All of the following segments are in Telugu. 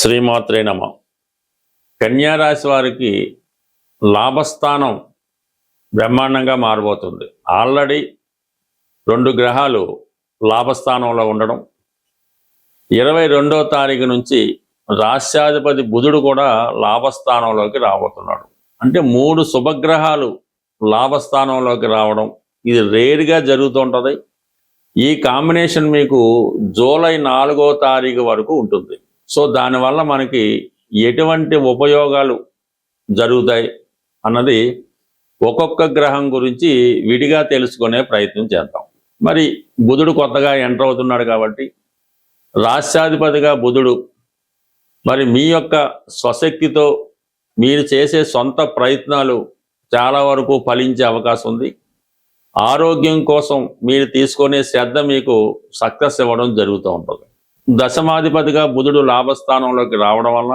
శ్రీమాత్రే నమః. కన్యా రాశి వారికి లాభస్థానం బ్రహ్మాండంగా మారబోతుంది. ఆల్రెడీ 2 గ్రహాలు లాభస్థానంలో ఉండడం, 22వ తారీఖు నుంచి రాష్ట్రాధిపతి బుధుడు కూడా లాభస్థానంలోకి రాబోతున్నాడు. అంటే 3 శుభగ్రహాలు లాభస్థానంలోకి రావడం ఇది రేర్గా జరుగుతుంటుంది. ఈ కాంబినేషన్ మీకు జూలై 4వ తారీఖు వరకు ఉంటుంది. సో దానివల్ల మనకి ఎటువంటి ఉపయోగాలు జరుగుతాయి అన్నది ఒక్కొక్క గ్రహం గురించి విడిగా తెలుసుకునే ప్రయత్నం చేద్దాం. మరి బుధుడు కొత్తగా ఎంటర్ అవుతున్నాడు కాబట్టి రాష్ట్రాధిపతిగా బుధుడు మరి మీ యొక్క స్వశక్తితో మీరు చేసే సొంత ప్రయత్నాలు చాలా వరకు ఫలించే అవకాశం ఉంది. ఆరోగ్యం కోసం మీరు తీసుకునే శ్రద్ధ మీకు సక్సెస్ ఇవ్వడం జరుగుతూ ఉంటుంది. దశమాధిపతిగా బుధుడు లాభస్థానంలోకి రావడం వల్ల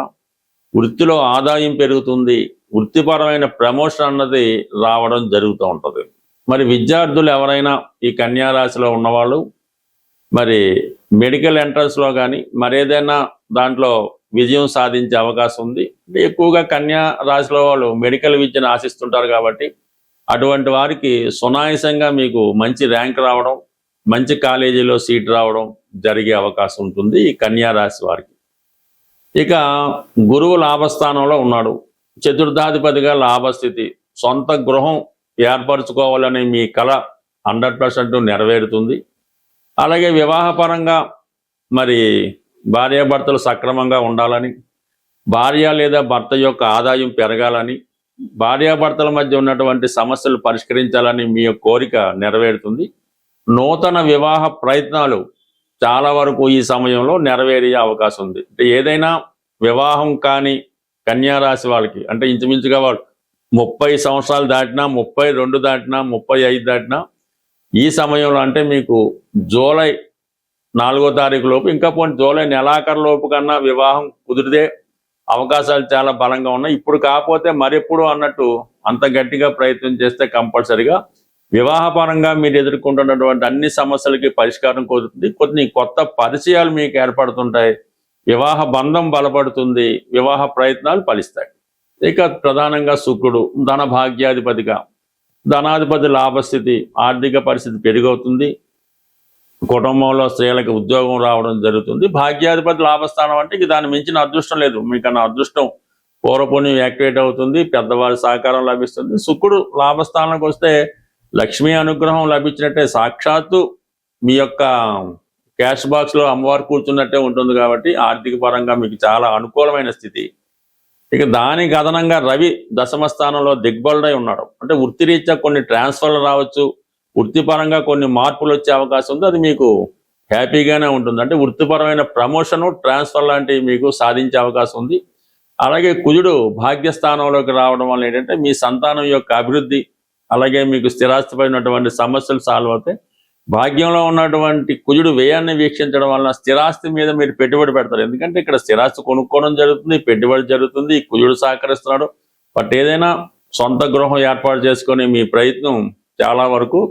వృత్తిలో ఆదాయం పెరుగుతుంది. వృత్తిపరమైన ప్రమోషన్ అన్నది రావడం జరుగుతూ ఉంటుంది. మరి విద్యార్థులు ఎవరైనా ఈ కన్యా రాశిలో ఉన్నవాళ్ళు మరి మెడికల్ ఎంట్రన్స్లో కానీ మరేదైనా దాంట్లో విజయం సాధించే అవకాశం ఉంది. ఎక్కువగా కన్యా రాశిలో వాళ్ళు మెడికల్ విద్యను ఆశిస్తుంటారు కాబట్టి అటువంటి వారికి సునాయాసంగా మీకు మంచి ర్యాంక్ రావడం, మంచి కాలేజీలో సీట్ రావడం జరిగే అవకాశం ఉంటుంది ఈ కన్యా రాశి వారికి. ఇక గురువు లాభస్థానంలో ఉన్నాడు. చతుర్థాధిపతిగా లాభస్థితి. సొంత గృహం ఏర్పరచుకోవాలని మీ కళ 100% నెరవేరుతుంది. అలాగే వివాహపరంగా మరి భార్యాభర్తలు సక్రమంగా ఉండాలని, భార్య లేదా భర్త యొక్క ఆదాయం పెరగాలని, భార్యాభర్తల మధ్య ఉన్నటువంటి సమస్యలు పరిష్కరించాలని మీ యొక్క కోరిక నెరవేరుతుంది. నూతన వివాహ ప్రయత్నాలు చాలా వరకు ఈ సమయంలో నెరవేరే అవకాశం ఉంది. అంటే ఏదైనా వివాహం కాని కన్యా రాశి వాళ్ళకి అంటే ఇంచుమించుగా వాళ్ళు 30 సంవత్సరాలు దాటినా, 32 దాటినా, 35 దాటినా ఈ సమయంలో అంటే మీకు జూలై 4వ తారీఖు లోపు ఇంకా పోనీ జూలై నెలాఖరు లోపు కన్నా వివాహం కుదిరితే అవకాశాలు చాలా బలంగా ఉన్నాయి. ఇప్పుడు కాకపోతే మరెప్పుడు అన్నట్టు అంత గట్టిగా ప్రయత్నం చేస్తే కంపల్సరిగా వివాహపరంగా మీరు ఎదుర్కొంటున్నటువంటి అన్ని సమస్యలకి పరిష్కారం కుదురుతుంది. కొన్ని కొత్త పరిచయాలు మీకు ఏర్పడుతుంటాయి. వివాహ బంధం బలపడుతుంది. వివాహ ప్రయత్నాలు ఫలిస్తాయి. ఇక ప్రధానంగా శుక్రుడు ధన భాగ్యాధిపతిగా, ధనాధిపతి లాభస్థితి, ఆర్థిక పరిస్థితి పెరిగవుతుంది. కుటుంబంలో స్త్రీలకు ఉద్యోగం రావడం జరుగుతుంది. భాగ్యాధిపతి లాభస్థానం అంటే ఇక దాన్ని మించిన అదృష్టం లేదు. మీకన్నా అదృష్టం పూర్వపుణ్యం యాక్టివేట్ అవుతుంది. పెద్దవారి సహకారం లభిస్తుంది. శుక్రుడు లాభస్థానానికి వస్తే లక్ష్మీ అనుగ్రహం లభించినట్టే, సాక్షాత్తు మీ యొక్క క్యాష్ బాక్స్లో అమ్మవారు కూర్చున్నట్టే ఉంటుంది. కాబట్టి ఆర్థిక పరంగా మీకు చాలా అనుకూలమైన స్థితి. ఇక దానికి అదనంగా రవి దశమ స్థానంలో దిగ్బలుడై ఉన్నాడు. అంటే వృత్తిరీత్యా కొన్ని ట్రాన్స్ఫర్లు రావచ్చు, వృత్తిపరంగా కొన్ని మార్పులు వచ్చే అవకాశం ఉంది. అది మీకు హ్యాపీగానే ఉంటుంది. అంటే వృత్తిపరమైన ప్రమోషను, ట్రాన్స్ఫర్ లాంటివి మీకు సాధించే అవకాశం ఉంది. అలాగే కుజుడు భాగ్యస్థానంలోకి రావడం వల్ల ఏంటంటే మీ సంతానం యొక్క అభివృద్ధి, అలాగే మీకు స్థిరాస్తిపై ఉన్నటువంటి సమస్యలు సాల్వ్ అవుతాయి. భాగ్యంలో ఉన్నటువంటి కుజుడు వ్యయాన్ని వీక్షించడం వల్ల స్థిరాస్తి మీద మీరు పెట్టుబడి పెడతారు. ఎందుకంటే ఇక్కడ స్థిరాస్తి కొనుక్కోవడం జరుగుతుంది, పెట్టుబడి జరుగుతుంది, కుజుడు సహకరిస్తున్నాడు. బట్ ఏదైనా సొంత గృహం ఏర్పాటు చేసుకొని మీ ప్రయత్నం చాలా వరకు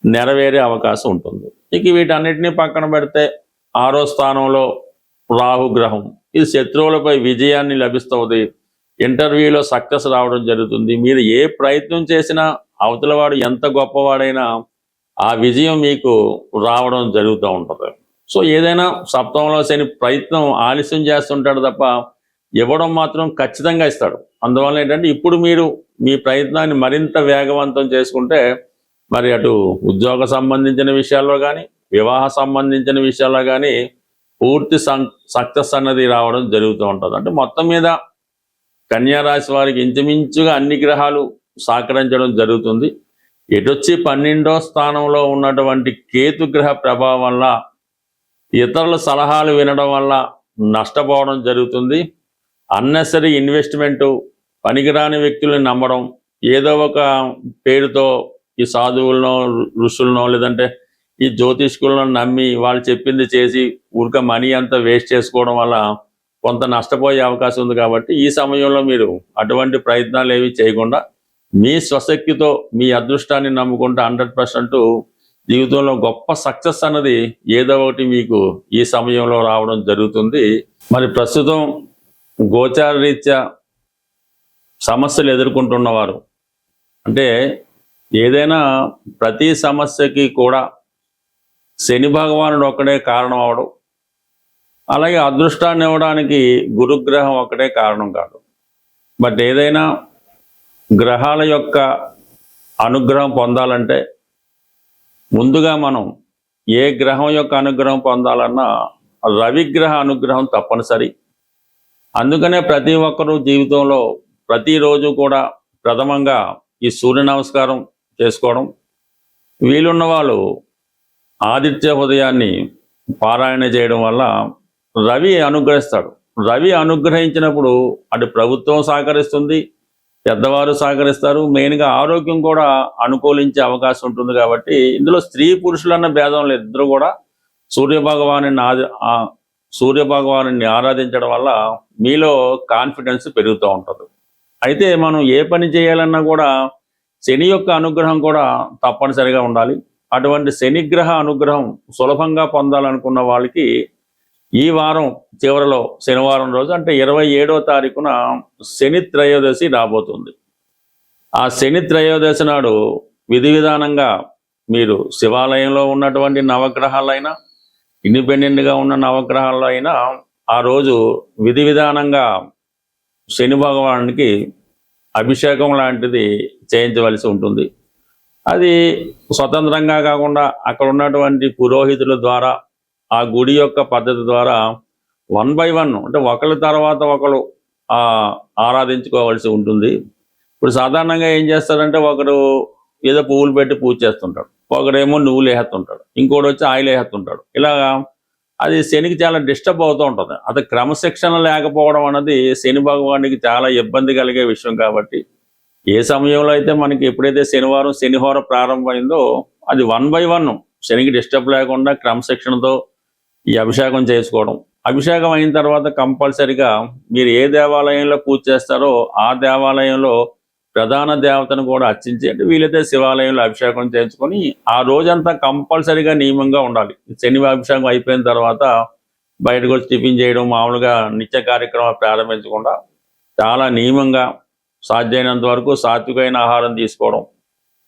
నెరవేరే అవకాశం ఉంటుంది. ఇక వీటన్నిటినీ పక్కన పెడితే 6వ స్థానంలో రాహుగ్రహం. ఇది శత్రువులపై విజయాన్ని లభిస్తుంది. ఇంటర్వ్యూలో సక్సెస్ రావడం జరుగుతుంది. మీరు ఏ ప్రయత్నం చేసినా అవతలవాడు ఎంత గొప్పవాడైనా ఆ విజయం మీకు రావడం జరుగుతూ ఉంటుంది. సో ఏదైనా సప్తమంలో శని ప్రయత్నం ఆలస్యం చేస్తుంటాడు తప్ప ఇవ్వడం మాత్రం ఖచ్చితంగా ఇస్తాడు. అందువల్ల ఏంటంటే ఇప్పుడు మీరు మీ ప్రయత్నాన్ని మరింత వేగవంతం చేసుకుంటే మరి అటు ఉద్యోగ సంబంధించిన విషయాల్లో కానీ, వివాహ సంబంధించిన విషయాల్లో కానీ పూర్తి సక్సెస్ అన్నది రావడం జరుగుతూ ఉంటుంది. అంటే మొత్తం మీద కన్యా రాశి వారికి ఇంచుమించుగా అన్ని గ్రహాలు సహకరించడం జరుగుతుంది. ఎటొచ్చి 12వ స్థానంలో ఉన్నటువంటి కేతుగ్రహ ప్రభావం వల్ల ఇతరుల సలహాలు వినడం వల్ల నష్టపోవడం జరుగుతుంది. అన్నెసరీ ఇన్వెస్ట్మెంటు, పనికిరాని వ్యక్తుల్ని నమ్మడం, ఏదో ఒక పేరుతో ఈ సాధువులనో ఋషులనో లేదంటే ఈ జ్యోతిష్కులను నమ్మి వాళ్ళు చెప్పింది చేసి ఊరిక మనీ అంతా వేస్ట్ చేసుకోవడం వల్ల కొంత నష్టపోయే అవకాశం ఉంది. కాబట్టి ఈ సమయంలో మీరు అటువంటి ప్రయత్నాలు ఏవి చేయకుండా మీ స్వశక్తితో మీ అదృష్టాన్ని నమ్ముకుంటే 100% జీవితంలో గొప్ప సక్సెస్ అన్నది ఏదో ఒకటి మీకు ఈ సమయంలో రావడం జరుగుతుంది. మరి ప్రస్తుతం గోచార రీత్యా సమస్యలు ఎదుర్కొంటున్నవారు, అంటే ఏదైనా ప్రతి సమస్యకి కూడా శని భగవానుడు ఒక్కడే కారణం అవడం, అలాగే అదృష్టాన్ని ఇవ్వడానికి గురుగ్రహం ఒక్కటే కారణం కాదు. బట్ ఏదైనా గ్రహాల యొక్క అనుగ్రహం పొందాలంటే ముందుగా మనం ఏ గ్రహం యొక్క అనుగ్రహం పొందాలన్నా రవిగ్రహ అనుగ్రహం తప్పనిసరి. అందుకనే ప్రతి ఒక్కరూ జీవితంలో ప్రతిరోజు కూడా ప్రథమంగా ఈ సూర్య నమస్కారం చేసుకోవడం, వీలున్న వాళ్ళు ఆదిత్య హృదయాన్ని పారాయణ చేయడం వల్ల రవి అనుగ్రహిస్తాడు. రవి అనుగ్రహించినప్పుడు అటు ప్రభుత్వం సహకరిస్తుంది, పెద్దవారు సహకరిస్తారు, మెయిన్గా ఆరోగ్యం కూడా అనుకూలించే అవకాశం ఉంటుంది. కాబట్టి ఇందులో స్త్రీ పురుషులన్న భేదం లేదు, ఇద్దరు కూడా సూర్య భగవాను ఆరాధించడం వల్ల మీలో కాన్ఫిడెన్స్ పెరుగుతూ ఉంటుంది. అయితే మనం ఏ పని చేయాలన్నా కూడా శని యొక్క అనుగ్రహం కూడా తప్పనిసరిగా ఉండాలి. అటువంటి శనిగ్రహ అనుగ్రహం సులభంగా పొందాలనుకున్న వాళ్ళకి ఈ వారం చివరిలో శనివారం రోజు అంటే 27వ తారీఖున శని త్రయోదశి రాబోతుంది. ఆ శని త్రయోదశి నాడు విధి విధానంగా మీరు శివాలయంలో ఉన్నటువంటి నవగ్రహాలైనా, ఇండిపెండెంట్గా ఉన్న నవగ్రహాల్లో అయినా ఆ రోజు విధి విధానంగా శని భగవానునికి అభిషేకం లాంటిది చేయించవలసి ఉంటుంది. అది స్వతంత్రంగా కాకుండా అక్కడ ఉన్నటువంటి పురోహితుల ద్వారా, ఆ గుడి యొక్క పద్ధతి ద్వారా 1 by 1 అంటే ఒకరి తర్వాత ఒకరు ఆరాధించుకోవాల్సి ఉంటుంది. ఇప్పుడు సాధారణంగా ఏం చేస్తారంటే ఒకరు ఏదో పువ్వులు పెట్టి పూజ చేస్తుంటాడు, ఒకడేమో నువ్వులు వేస్తుంటాడు, ఇంకోటి వచ్చి ఆయిల్ వేస్తుంటాడు. ఇలాగా అది శనికి చాలా డిస్టర్బ్ అవుతూ ఉంటుంది. అది క్రమశిక్షణ లేకపోవడం అన్నది శని భగవానికి చాలా ఇబ్బంది కలిగే విషయం. కాబట్టి ఏ సమయంలో అయితే మనకి ఎప్పుడైతే శనివారం శనిహోర ప్రారంభమైందో అది 1 by 1 శనికి డిస్టర్బ్ లేకుండా క్రమశిక్షణతో ఈ అభిషేకం చేసుకోవడం. అభిషేకం అయిన తర్వాత కంపల్సరిగా మీరు ఏ దేవాలయంలో పూజ చేస్తారో ఆ దేవాలయంలో ప్రధాన దేవతను కూడా అర్చించి, అంటే వీలైతే శివాలయంలో అభిషేకం చేయించుకొని ఆ రోజంతా కంపల్సరిగా నియమంగా ఉండాలి. శని అభిషేకం అయిపోయిన తర్వాత బయటకు వచ్చి టిఫిన్ చేయడం, మామూలుగా నిత్య కార్యక్రమాలు ప్రారంభించకుండా చాలా నియమంగా సాధ్యమైనంత వరకు సాత్వికమైన ఆహారం తీసుకోవడం,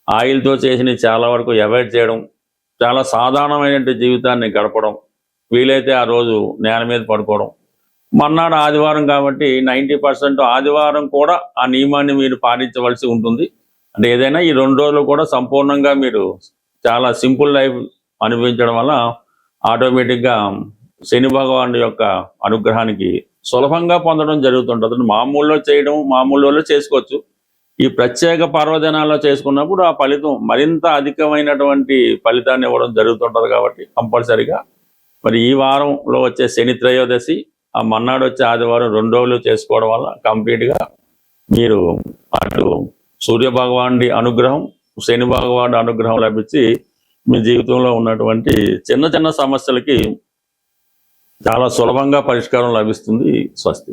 ఆయిల్తో చేసిన చాలా వరకు అవాయిడ్ చేయడం, చాలా సాధారణమైన జీవితాన్ని గడపడం, వీలైతే ఆ రోజు నేల మీద పడుకోవడం. మర్నాడు ఆదివారం కాబట్టి 90% ఆదివారం కూడా ఆ నియమాన్ని మీరు పాటించవలసి ఉంటుంది. అంటే ఏదైనా ఈ 2 రోజులు కూడా సంపూర్ణంగా మీరు చాలా సింపుల్ లైఫ్ అనుభవించడం వల్ల ఆటోమేటిక్గా శని భగవానుడి యొక్క అనుగ్రహానికి సులభంగా పొందడం జరుగుతుంటుంది. మామూలులో చేసుకోవచ్చు. ఈ ప్రత్యేక పర్వదినాల్లో చేసుకున్నప్పుడు ఆ ఫలితం మరింత అధికమైనటువంటి ఫలితాన్ని ఇవ్వడం జరుగుతుంటుంది. కాబట్టి కంపల్సరిగా మరి ఈ వారంలో వచ్చే శని త్రయోదశి, ఆ మన్నాడు వచ్చే ఆదివారం 2 రోజులు చేసుకోవడం వల్ల కంప్లీట్గా మీరు అటు సూర్య భగవానుడి అనుగ్రహం, శని భగవానుడి అనుగ్రహం లభించి మీ జీవితంలో ఉన్నటువంటి చిన్న చిన్న సమస్యలకి చాలా సులభంగా పరిష్కారం లభిస్తుంది. స్వస్తి.